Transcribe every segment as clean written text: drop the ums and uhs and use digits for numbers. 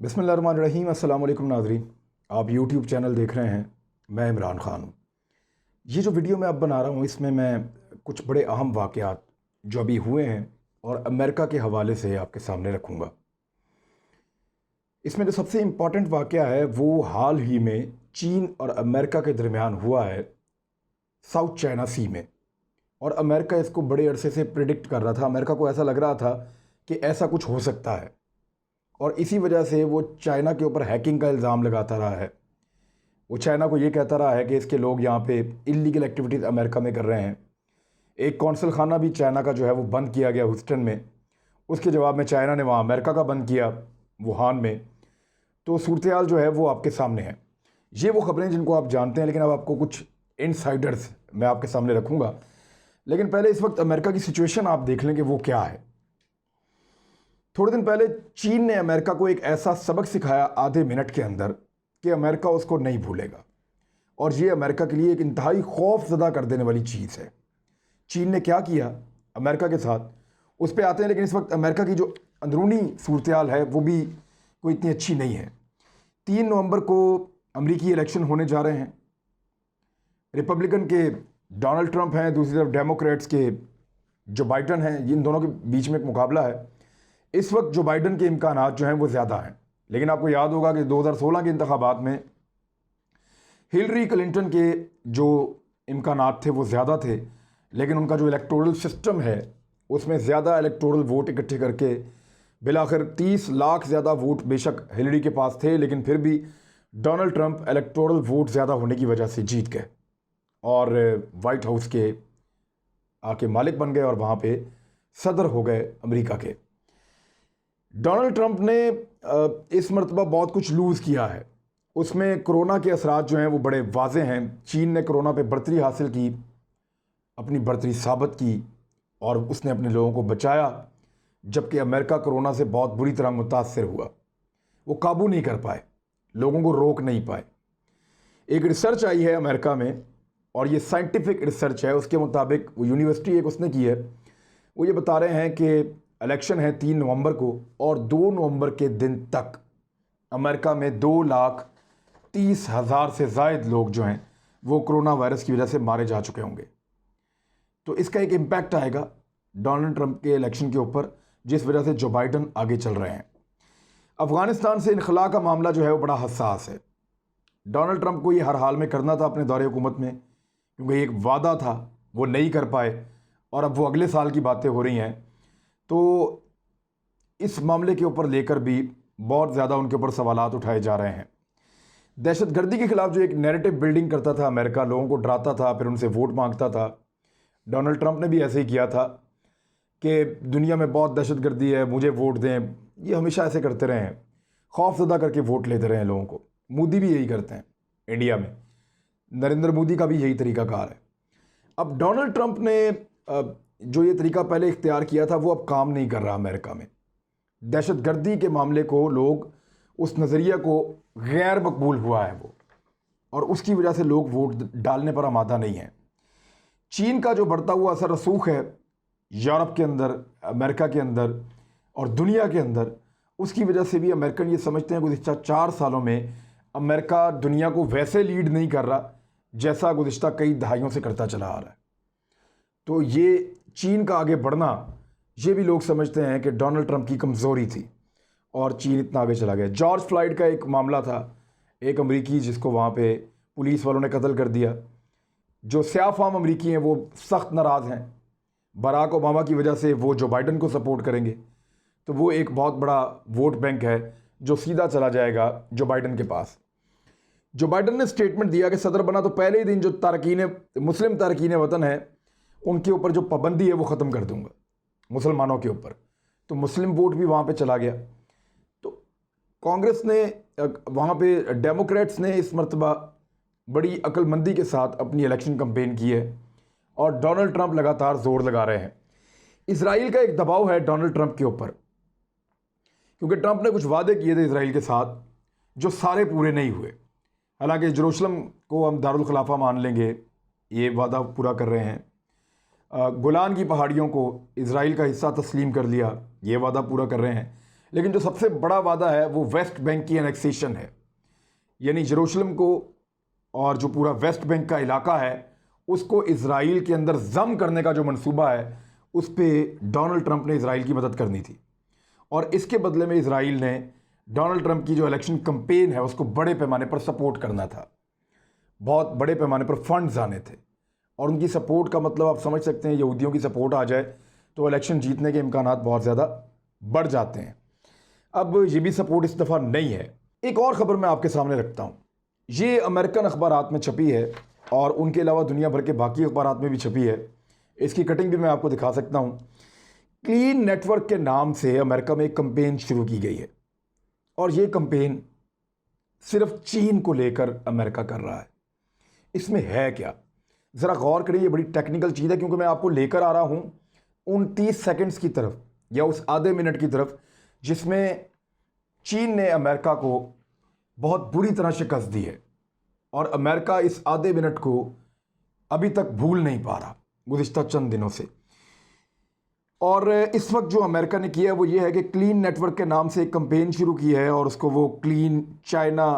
बिस्मिल्लाहिर्रहमानिर्रहीम। अस्सलाम वालेकुम नाज़रीन, आप यूट्यूब चैनल देख रहे हैं। मैं इमरान ख़ान हूँ। ये जो वीडियो मैं अब बना रहा हूँ इसमें मैं कुछ बड़े अहम वाक़यात जो अभी हुए हैं और अमेरिका के हवाले से आपके सामने रखूँगा। इसमें जो सबसे इम्पॉर्टेंट वाक़या है वो हाल ही में चीन और अमेरिका के दरमियान हुआ है साउथ चाइना सी में। और अमेरिका इसको बड़े अरसे से प्रिडिक्ट कर रहा था। अमेरिका को ऐसा लग रहा था कि ऐसा कुछ हो सकता है और इसी वजह से वो चाइना के ऊपर हैकिंग का इल्ज़ाम लगाता रहा है। वो चाइना को ये कहता रहा है कि इसके लोग यहाँ पे इलीगल एक्टिविटीज़ अमेरिका में कर रहे हैं। एक कौंसल खाना भी चाइना का जो है वो बंद किया गया ह्यूस्टन में। उसके जवाब में चाइना ने वहाँ अमेरिका का बंद किया वुहान में। तो सूरत हाल जो है वो आपके सामने है। ये वो ख़बरें जिनको आप जानते हैं, लेकिन अब आपको कुछ इनसाइडर्स मैं आपके सामने रखूँगा। लेकिन पहले इस वक्त अमेरिका की सिचुएशन आप देख लें कि वो क्या है। थोड़े दिन पहले चीन ने अमेरिका को एक ऐसा सबक सिखाया आधे मिनट के अंदर कि अमेरिका उसको नहीं भूलेगा, और ये अमेरिका के लिए एक इंतहाई खौफजदा कर देने वाली चीज़ है। चीन ने क्या किया अमेरिका के साथ उस पर आते हैं, लेकिन इस वक्त अमेरिका की जो अंदरूनी सूरत हाल है वो भी कोई इतनी अच्छी नहीं है। 3 नवंबर को अमरीकी इलेक्शन होने जा रहे हैं। रिपब्लिकन के डोनाल्ड ट्रंप हैं, दूसरी तरफ डेमोक्रेट्स के जो बाइडन हैं। इन दोनों के बीच में एक मुकाबला है। इस वक्त जो बाइडन के इम्कानात जो हैं वो ज़्यादा हैं, लेकिन आपको याद होगा कि 2016 के इंतखाबात में हिलरी क्लिंटन के जो इम्कानात थे वो ज़्यादा थे, लेकिन उनका जो इलेक्टोरल सिस्टम है उसमें ज़्यादा इलेक्टोरल वोट इकट्ठे करके बिलाखिर 30 लाख ज़्यादा वोट बेशक हिलरी के पास थे, लेकिन फिर भी डोनाल्ड ट्रंप इलेक्टोरल वोट ज़्यादा होने की वजह से जीत गए और वाइट हाउस के आके मालिक बन गए और वहाँ पे सदर हो गए अमेरिका के। डोनाल्ड ट्रंप ने इस मरतबा बहुत कुछ लूज़ किया है। उसमें कोरोना के असरात जो हैं वो बड़े वाज़े हैं। चीन ने कोरोना पे बढ़तरी हासिल की, अपनी बढ़तरी साबित की और उसने अपने लोगों को बचाया, जबकि अमेरिका कोरोना से बहुत बुरी तरह मुतासर हुआ। वो काबू नहीं कर पाए, लोगों को रोक नहीं पाए। एक रिसर्च आई है अमेरिका में और ये साइंटिफिक रिसर्च है। उसके मुताबिक वो यूनिवर्सिटी एक उसने की है, वो ये बता रहे हैं कि इलेक्शन है 3 नवंबर को और 2 नवंबर के दिन तक अमेरिका में 2,30,000 से ज़ायद लोग जो हैं वो कोरोना वायरस की वजह से मारे जा चुके होंगे। तो इसका एक इम्पैक्ट आएगा डोनाल्ड ट्रंप के इलेक्शन के ऊपर, जिस वजह से जो बाइडन आगे चल रहे हैं। अफ़गानिस्तान से इनखला का मामला जो है वो बड़ा हसास है। डोनाल्ड ट्रंप को ये हर हाल में करना था अपने दौरे हुकूमत में, क्योंकि एक वादा था वो नहीं कर पाए और अब वो अगले साल की बातें हो रही हैं। तो इस मामले के ऊपर लेकर भी बहुत ज़्यादा उनके ऊपर सवालात उठाए जा रहे हैं। दहशतगर्दी के ख़िलाफ़ जो एक नैरेटिव बिल्डिंग करता था अमेरिका, लोगों को डराता था, फिर उनसे वोट मांगता था। डोनाल्ड ट्रंप ने भी ऐसे ही किया था कि दुनिया में बहुत दहशतगर्दी है, मुझे वोट दें। ये हमेशा ऐसे करते रहे हैं, खौफजदा करके वोट लेते रहे हैं लोगों को। मोदी भी यही करते हैं इंडिया में, नरेंद्र मोदी का भी यही तरीक़ाकार है। अब डोनाल्ड ट्रंप ने जो ये तरीका पहले इख्तियार किया था वो अब काम नहीं कर रहा अमेरिका में। दहशतगर्दी के मामले को लोग उस नज़रिया को गैर मकबूल हुआ है वो, और उसकी वजह से लोग वोट डालने पर आमादा नहीं हैं। चीन का जो बढ़ता हुआ असर रसूख है यूरोप के अंदर, अमेरिका के अंदर और दुनिया के अंदर, उसकी वजह से भी अमेरिकन ये समझते हैं गुज़िश्ता 4 सालों में अमेरिका दुनिया को वैसे लीड नहीं कर रहा जैसा गुज़िश्ता कई दहाइयों से करता चला आ रहा है। तो ये चीन का आगे बढ़ना, ये भी लोग समझते हैं कि डोनाल्ड ट्रंप की कमज़ोरी थी और चीन इतना आगे चला गया। जॉर्ज फ्लॉयड का एक मामला था, एक अमरीकी जिसको वहाँ पे पुलिस वालों ने कत्ल कर दिया। जो स्याह फाम अमरीकी हैं वो सख्त नाराज़ हैं। बराक ओबामा की वजह से वो जो बाइडन को सपोर्ट करेंगे, तो वो एक बहुत बड़ा वोट बैंक है जो सीधा चला जाएगा जो बाइडन के पास। जो बाइडन ने स्टेटमेंट दिया कि सदर बना तो पहले ही दिन जो मुस्लिम तारकीन वतन है उनके ऊपर जो पाबंदी है वो ख़त्म कर दूंगा मुसलमानों के ऊपर। तो मुस्लिम वोट भी वहाँ पे चला गया। तो कांग्रेस ने वहाँ पे डेमोक्रेट्स ने इस मरतबा बड़ी अक्लमंदी के साथ अपनी इलेक्शन कैंपेन की है और डोनाल्ड ट्रंप लगातार ज़ोर लगा रहे हैं। इसराइल का एक दबाव है डोनाल्ड ट्रंप के ऊपर, क्योंकि ट्रंप ने कुछ वादे किए थे इसराइल के साथ जो सारे पूरे नहीं हुए। हालांकि यरूशलेम को हम दारुल खिलाफा मान लेंगे, ये वादा पूरा कर रहे हैं। गोलान की पहाड़ियों को इज़राइल का हिस्सा तस्लीम कर लिया, ये वादा पूरा कर रहे हैं। लेकिन जो सबसे बड़ा वादा है वो वेस्ट बैंक की एनेक्सेशन है, यानी यरूशलेम को और जो पूरा वेस्ट बैंक का इलाका है उसको इजराइल के अंदर जम करने का जो मंसूबा है उस पर डोनाल्ड ट्रंप ने इजराइल की मदद करनी थी। और इसके बदले में इजराइल ने डोनाल्ड ट्रंप की जो इलेक्शन कैंपेन है उसको बड़े पैमाने पर सपोर्ट करना था, बहुत बड़े पैमाने पर फंड्स आने थे। और उनकी सपोर्ट का मतलब आप समझ सकते हैं, यहूदियों की सपोर्ट आ जाए तो इलेक्शन जीतने के इम्कानात बहुत ज़्यादा बढ़ जाते हैं। अब ये भी सपोर्ट इस दफ़ा नहीं है। एक और ख़बर मैं आपके सामने रखता हूँ, ये अमेरिकन अखबारात में छपी है और उनके अलावा दुनिया भर के बाकी अखबारात में भी छपी है। इसकी कटिंग भी मैं आपको दिखा सकता हूँ। क्लीन नेटवर्क के नाम से अमेरिका में एक कैंपेन शुरू की गई है और ये कैंपेन सिर्फ चीन को लेकर अमेरिका कर रहा है। इसमें है क्या, ज़रा गौर करिए, ये बड़ी टेक्निकल चीज़ है क्योंकि मैं आपको लेकर आ रहा हूँ 29 सेकंड्स की तरफ या उस आधे मिनट की तरफ जिसमें चीन ने अमेरिका को बहुत बुरी तरह शिकस्त दी है और अमेरिका इस आधे मिनट को अभी तक भूल नहीं पा रहा गुज़िश्ता चंद दिनों से। और इस वक्त जो अमेरिका ने किया है वो ये है कि क्लीन नेटवर्क के नाम से एक कैंपेन शुरू की है और उसको वो क्लीन चाइना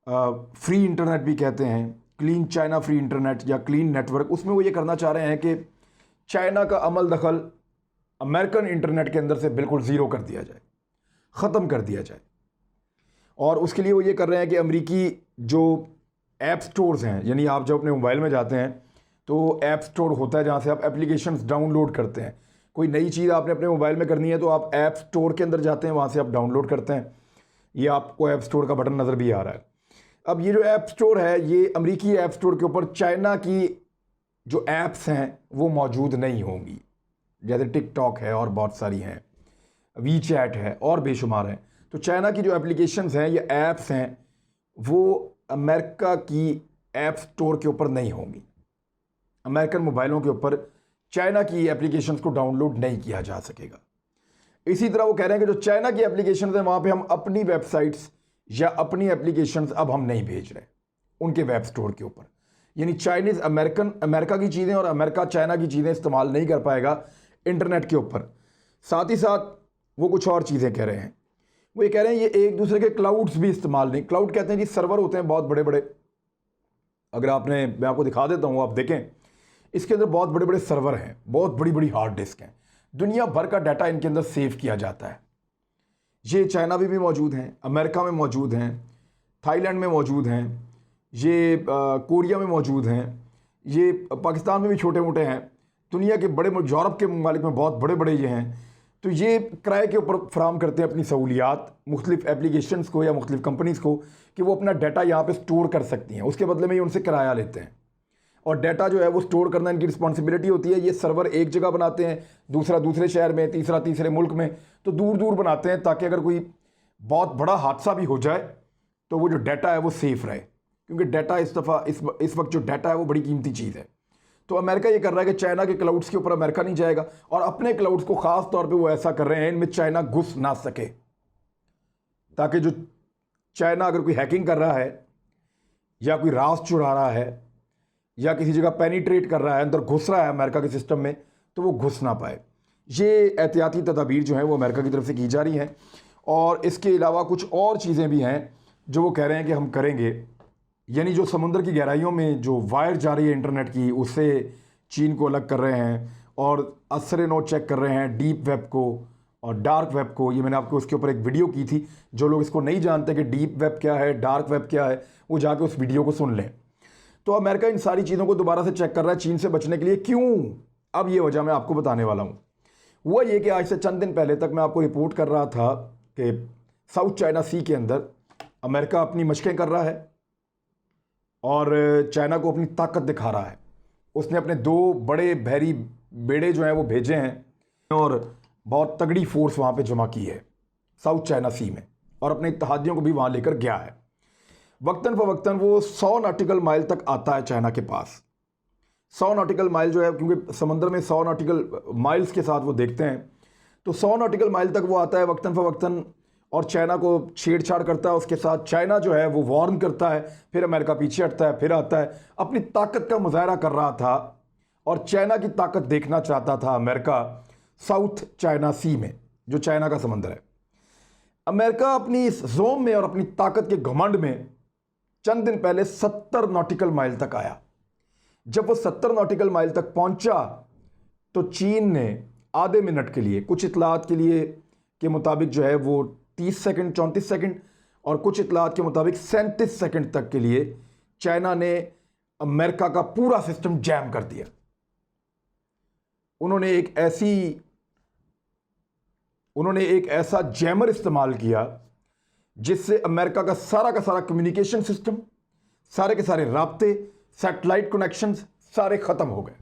फ्री इंटरनेट भी कहते हैं, क्लीन चाइना फ्री इंटरनेट या क्लीन नेटवर्क। उसमें वो ये करना चाह रहे हैं कि चाइना का अमल दखल अमेरिकन इंटरनेट के अंदर से बिल्कुल ज़ीरो कर दिया जाए, ख़त्म कर दिया जाए। और उसके लिए वो ये कर रहे हैं कि अमेरिकी जो ऐप स्टोर्स हैं, यानी आप जब अपने मोबाइल में जाते हैं तो ऐप स्टोर होता है जहाँ से आप एप्लीकेशंस डाउनलोड करते हैं। कोई नई चीज़ आपने अपने मोबाइल में करनी है तो आप ऐप स्टोर के अंदर जाते हैं, वहाँ से आप डाउनलोड करते हैं। ये आपको ऐप स्टोर का बटन नज़र भी आ रहा है। अब ये जो ऐप स्टोर है ये अमेरिकी ऐप स्टोर के ऊपर चाइना की जो ऐप्स हैं वो मौजूद नहीं होंगी, जैसे टिकटॉक है और बहुत सारी हैं, वी चैट है और बेशुमार हैं। तो चाइना की जो एप्लीकेशंस हैं या ऐप्स हैं वो अमेरिका की ऐप स्टोर के ऊपर नहीं होंगी। अमेरिकन मोबाइलों के ऊपर चाइना की एप्लीकेशंस को डाउनलोड नहीं किया जा सकेगा। इसी तरह वो कह रहे हैं कि जो चाइना की एप्लीकेशंस हैं वहाँ पे हम अपनी वेबसाइट्स या अपनी एप्लीकेशंस अब हम नहीं भेज रहे उनके वेब स्टोर के ऊपर, यानी चाइनीज़ अमेरिका की चीज़ें और अमेरिका चाइना की चीज़ें इस्तेमाल नहीं कर पाएगा इंटरनेट के ऊपर। साथ ही साथ वो कुछ और चीज़ें कह रहे हैं, वो ये कह रहे हैं ये एक दूसरे के क्लाउड्स भी इस्तेमाल नहीं। क्लाउड कहते हैं जी सर्वर होते हैं बहुत बड़े बड़े, अगर आपने, मैं आपको दिखा देता हूँ, आप देखें इसके अंदर बहुत बड़े बड़े सर्वर हैं, बहुत बड़ी बड़ी हार्ड डिस्क हैं, दुनिया भर का डाटा इनके अंदर सेव किया जाता है। ये चाइना में भी मौजूद हैं, अमेरिका में मौजूद हैं, थाईलैंड में मौजूद हैं, ये कोरिया में मौजूद हैं, ये पाकिस्तान में भी छोटे मोटे हैं, दुनिया के बड़े यूरोप के ममालिक में बहुत बड़े बड़े ये हैं। तो ये किराए के ऊपर फराम करते हैं अपनी सहूलियात मुख्तलिफ एप्लीकेशंस को या मुख्तलिफ कंपनीज़ को कि वो अपना डाटा यहाँ पे स्टोर कर सकती हैं। उसके बदले में ये उनसे किराया लेते हैं और डाटा जो है वो स्टोर करना इनकी रिस्पॉन्सिबिलिटी होती है। ये सर्वर एक जगह बनाते हैं, दूसरा दूसरे शहर में, तीसरा तीसरे मुल्क में, तो दूर दूर बनाते हैं ताकि अगर कोई बहुत बड़ा हादसा भी हो जाए तो वो जो डाटा है वो सेफ़ रहे, क्योंकि डाटा इस वक्त जो डाटा है वो बड़ी कीमती चीज़ है। तो अमेरिका ये कर रहा है कि चाइना के क्लाउड्स के ऊपर अमेरिका नहीं जाएगा और अपने क्लाउड्स को ख़ास तौर पे वो ऐसा कर रहे हैं इनमें चाइना घुस ना सके, ताकि जो चाइना अगर कोई हैकिंग कर रहा है या कोई राज चुरा रहा है या किसी जगह पेनिट्रेट कर रहा है, अंदर घुस रहा है अमेरिका के सिस्टम में, तो वो घुस ना पाए। ये एहतियाती तदाबीर जो हैं वो अमेरिका की तरफ से की जा रही हैं। और इसके अलावा कुछ और चीज़ें भी हैं जो वो कह रहे हैं कि हम करेंगे, यानी जो समुद्र की गहराइयों में जो वायर जा रही है इंटरनेट की उससे चीन को अलग कर रहे हैं और असर नो चेक कर रहे हैं डीप वेब को और डार्क वेब को। ये मैंने आपको उसके ऊपर एक वीडियो की थी, जो लोग इसको नहीं जानते कि डीप वेब क्या है, डार्क वेब क्या है, वो जाके उस वीडियो को सुन लें। तो अमेरिका इन सारी चीज़ों को दोबारा से चेक कर रहा है चीन से बचने के लिए। क्यों? अब ये वजह मैं आपको बताने वाला हूँ। हुआ ये कि आज से चंद दिन पहले तक मैं आपको रिपोर्ट कर रहा था कि साउथ चाइना सी के अंदर अमेरिका अपनी मशकें कर रहा है और चाइना को अपनी ताकत दिखा रहा है। उसने अपने 2 बड़े बहरी बेड़े जो हैं वो भेजे हैं और बहुत तगड़ी फोर्स वहाँ पे जमा की है साउथ चाइना सी में और अपने इत्तेहादियों को भी वहाँ लेकर गया है। वक्तन फ़वक्तन वो 100 नॉटिकल माइल तक आता है चाइना के पास। 100 नॉटिकल माइल जो है, क्योंकि समंदर में 100 नॉटिकल माइल्स के साथ वो देखते हैं, तो 100 नॉटिकल माइल तक वो आता है वक्तन फ़वक्तन और चाइना को छेड़छाड़ करता है उसके साथ। चाइना जो है वो वार्न करता है, फिर अमेरिका पीछे हटता है, फिर आता है। अपनी ताकत का मुजाहरा कर रहा था और चाइना की ताकत देखना चाहता था अमेरिका साउथ चाइना सी में, जो चाइना का समंदर है। अमेरिका अपनी इस जोम में और अपनी ताकत के घमंड में चंद दिन पहले 70 नॉटिकल माइल तक आया। जब वो 70 नॉटिकल माइल तक पहुंचा तो चीन ने आधे मिनट के लिए, कुछ इतलात के लिए के मुताबिक जो है वो 30 सेकंड 34 सेकंड और कुछ इतलात के मुताबिक 37 सेकंड तक के लिए चाइना ने अमेरिका का पूरा सिस्टम जैम कर दिया। उन्होंने एक ऐसा जैमर इस्तेमाल किया जिससे अमेरिका का सारा कम्युनिकेशन सिस्टम, सारे के सारे राब्ते, सैटेलाइट कनेक्शंस सारे खत्म हो गए।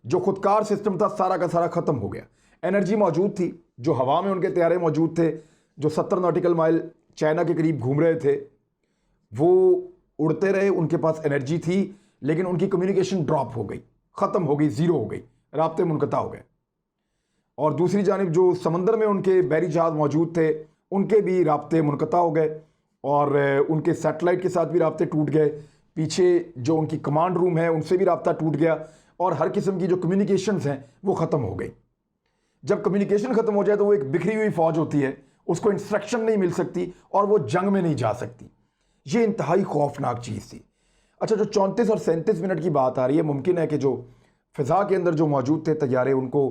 जो खुदकार सिस्टम था सारा का सारा खत्म हो गया। एनर्जी मौजूद थी, जो हवा में उनके तैयारे मौजूद थे, जो 70 नॉटिकल माइल चाइना के करीब घूम रहे थे, वो उड़ते रहे, उनके पास एनर्जी थी, लेकिन उनकी कम्युनिकेशन ड्रॉप हो गई, ख़त्म हो गई, ज़ीरो हो गई, राब्ते मुनक़ता हो गए। और दूसरी जानिब जो समंदर में उनके बहरी जहाज़ मौजूद थे उनके भी राब्ते मुनक़ता हो गए और उनके सैटेलाइट के साथ भी राब्ते टूट गए। पीछे जो उनकी कमांड रूम है उनसे भी राब्ता टूट गया और हर किस्म की जो कम्युनिकेशंस हैं वो ख़त्म हो गई। जब कम्युनिकेशन ख़त्म हो जाए तो वो एक बिखरी हुई फ़ौज होती है, उसको इंस्ट्रक्शन नहीं मिल सकती और वो जंग में नहीं जा सकती। ये इंतहाई खौफनाक चीज़ थी। अच्छा, जो 34 और 37 मिनट की बात आ रही है, मुमकिन है कि जो फ़िज़ा के अंदर जो मौजूद थे तैयारे उनको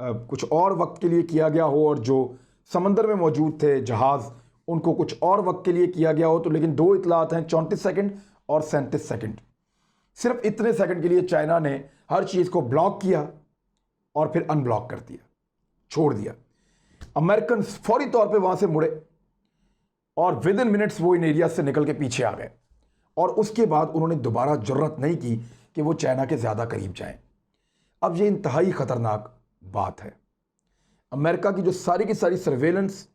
कुछ और वक्त के लिए किया गया हो और जो समंदर में मौजूद थे जहाज़ उनको कुछ और वक्त के लिए किया गया हो। तो लेकिन दो इतलात हैं, 34 सेकंड और 37 सेकंड। सिर्फ इतने सेकंड के लिए चाइना ने हर चीज़ को ब्लॉक किया और फिर अनब्लॉक कर दिया, छोड़ दिया। अमेरिकन फौरी तौर पे वहाँ से मुड़े और विद इन मिनट्स वो इन एरिया से निकल के पीछे आ गए और उसके बाद उन्होंने दोबारा जरूरत नहीं की कि वो चाइना के ज़्यादा करीब जाएं। अब ये इंतहाई ख़तरनाक बात है। अमेरिका की जो सारी की सारी सर्वेलेंस,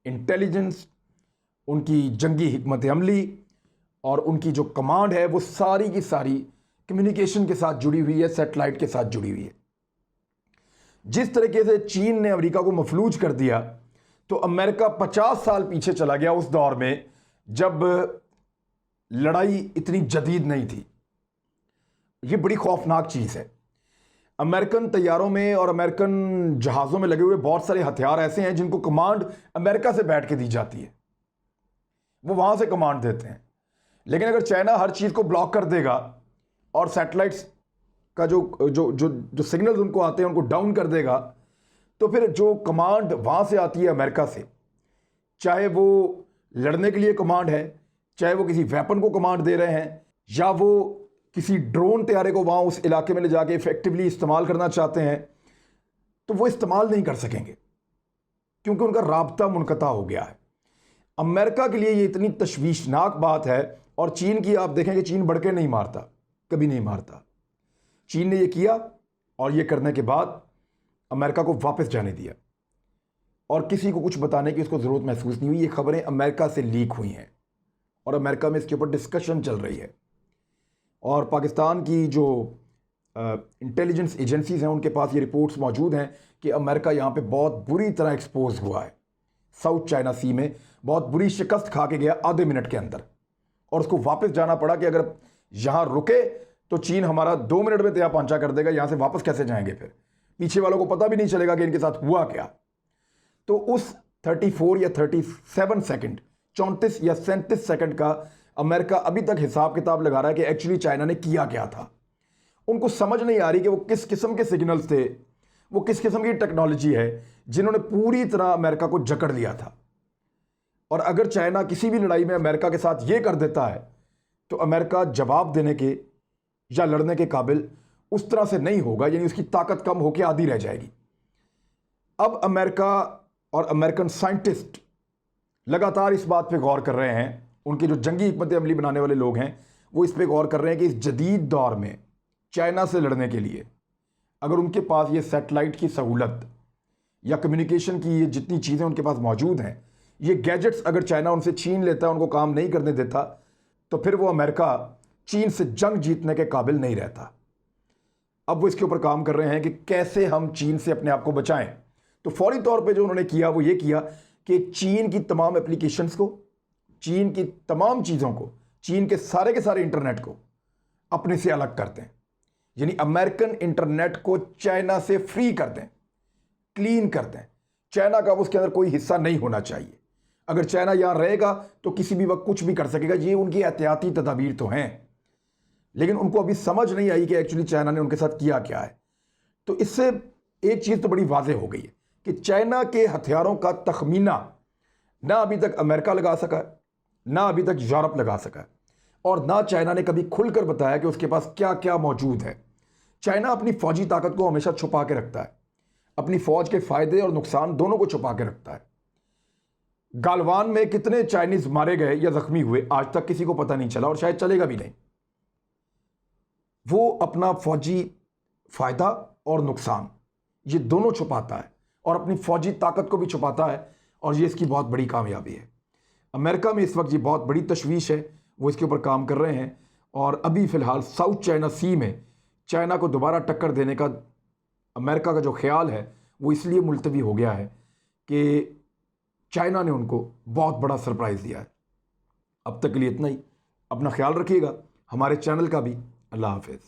इंटेलिजेंस, उनकी जंगी हिकमत अमली और उनकी जो कमांड है वो सारी की सारी कम्युनिकेशन के साथ जुड़ी हुई है, सैटेलाइट के साथ जुड़ी हुई है। जिस तरीके से चीन ने अमेरिका को मफलूज कर दिया तो अमेरिका 50 साल पीछे चला गया, उस दौर में जब लड़ाई इतनी जदीद नहीं थी। ये बड़ी खौफनाक चीज़ है। अमेरिकन तैयारों में और अमेरिकन जहाज़ों में लगे हुए बहुत सारे हथियार ऐसे हैं जिनको कमांड अमेरिका से बैठ के दी जाती है, वो वहाँ से कमांड देते हैं। लेकिन अगर चाइना हर चीज़ को ब्लॉक कर देगा और सैटेलाइट्स का जो जो जो जो सिग्नल्स उनको आते हैं उनको डाउन कर देगा, तो फिर जो कमांड वहाँ से आती है अमेरिका से, चाहे वो लड़ने के लिए कमांड है, चाहे वो किसी वेपन को कमांड दे रहे हैं, या वो किसी ड्रोन तैयारे को वहाँ उस इलाके में ले जाके इफेक्टिवली इस्तेमाल करना चाहते हैं, तो वो इस्तेमाल नहीं कर सकेंगे क्योंकि उनका राब्ता मुनक़ता हो गया है। अमेरिका के लिए ये इतनी तशवीशनाक बात है। और चीन की आप देखेंगे, चीन बढ़ के नहीं मारता, कभी नहीं मारता। चीन ने ये किया और ये करने के बाद अमेरिका को वापस जाने दिया और किसी को कुछ बताने की उसको ज़रूरत महसूस नहीं हुई। ये खबरें अमेरिका से लीक हुई हैं और अमेरिका में इसके ऊपर डिस्कशन चल रही है और पाकिस्तान की जो इंटेलिजेंस एजेंसीज़ हैं उनके पास ये रिपोर्ट्स मौजूद हैं कि अमेरिका यहाँ पे बहुत बुरी तरह एक्सपोज हुआ है। साउथ चाइना सी में बहुत बुरी शिकस्त खा के गया आधे मिनट के अंदर और उसको वापस जाना पड़ा कि अगर यहाँ रुके तो चीन हमारा 2 मिनट में तैयार पहुँचा कर देगा, यहाँ से वापस कैसे जाएंगे, फिर पीछे वालों को पता भी नहीं चलेगा कि इनके साथ हुआ क्या। तो उस 34 या 37 सेकंड, 34 या 37 सेकंड का अमेरिका अभी तक हिसाब किताब लगा रहा है कि एक्चुअली चाइना ने किया क्या था। उनको समझ नहीं आ रही कि वो किस किस्म के सिग्नल्स थे, वो किस किस्म की टेक्नोलॉजी है जिन्होंने पूरी तरह अमेरिका को जकड़ लिया था। और अगर चाइना किसी भी लड़ाई में अमेरिका के साथ ये कर देता है तो अमेरिका जवाब देने के या लड़ने के काबिल उस तरह से नहीं होगा, यानी उसकी ताकत कम होकर आधी रह जाएगी। अब अमेरिका और अमेरिकन साइंटिस्ट लगातार इस बात पे गौर कर रहे हैं, उनके जो जंगी हिकमत अमली बनाने वाले लोग हैं वो इस पे गौर कर रहे हैं कि इस जदीद दौर में चाइना से लड़ने के लिए अगर उनके पास ये सैटेलाइट की सहूलत या कम्युनिकेशन की ये जितनी चीज़ें उनके पास मौजूद हैं, ये गैजेट्स अगर चाइना उनसे छीन लेता है, उनको काम नहीं करने देता, तो फिर वो अमेरिका चीन से जंग जीतने के काबिल नहीं रहता। अब वो इसके ऊपर काम कर रहे हैं कि कैसे हम चीन से अपने आप को बचाएं। तो फौरी तौर पे जो उन्होंने किया वो ये किया कि चीन की तमाम एप्लीकेशंस को, चीन की तमाम चीज़ों को, चीन के सारे इंटरनेट को अपने से अलग कर दें, यानी अमेरिकन इंटरनेट को चाइना से फ्री कर दें, क्लीन कर दें, चाइना का उसके अंदर कोई हिस्सा नहीं होना चाहिए। अगर चाइना यहाँ रहेगा तो किसी भी वक्त कुछ भी कर सकेगा। ये उनकी एहतियाती तदाबीर तो हैं, लेकिन उनको अभी समझ नहीं आई कि एक्चुअली चाइना ने उनके साथ किया क्या है। तो इससे एक चीज़ तो बड़ी वाज़ेह हो गई है कि चाइना के हथियारों का तखमीना ना अभी तक अमेरिका लगा सका है, ना अभी तक यूरोप लगा सका है, और ना चाइना ने कभी खुलकर बताया कि उसके पास क्या क्या मौजूद है। चाइना अपनी फौजी ताकत को हमेशा छुपा के रखता है, अपनी फौज के फायदे और नुकसान दोनों को छुपा के रखता है। गालवान में कितने चाइनीज मारे गए या जख्मी हुए आज तक किसी को पता नहीं चला, और शायद चलेगा भी नहीं। वो अपना फौजी फायदा और नुकसान ये दोनों छुपाता है, और अपनी फौजी ताकत को भी छुपाता है, और ये इसकी बहुत बड़ी कामयाबी है। अमेरिका में इस वक्त ये बहुत बड़ी तशवीश है, वो इसके ऊपर काम कर रहे हैं। और अभी फ़िलहाल साउथ चाइना सी में चाइना को दोबारा टक्कर देने का अमेरिका का जो ख्याल है वो इसलिए मुलतवी हो गया है कि चाइना ने उनको बहुत बड़ा सरप्राइज़ दिया है। अब तक के लिए इतना ही। अपना ख्याल रखिएगा, हमारे चैनल का भी। अल्लाह हाफ़िज़।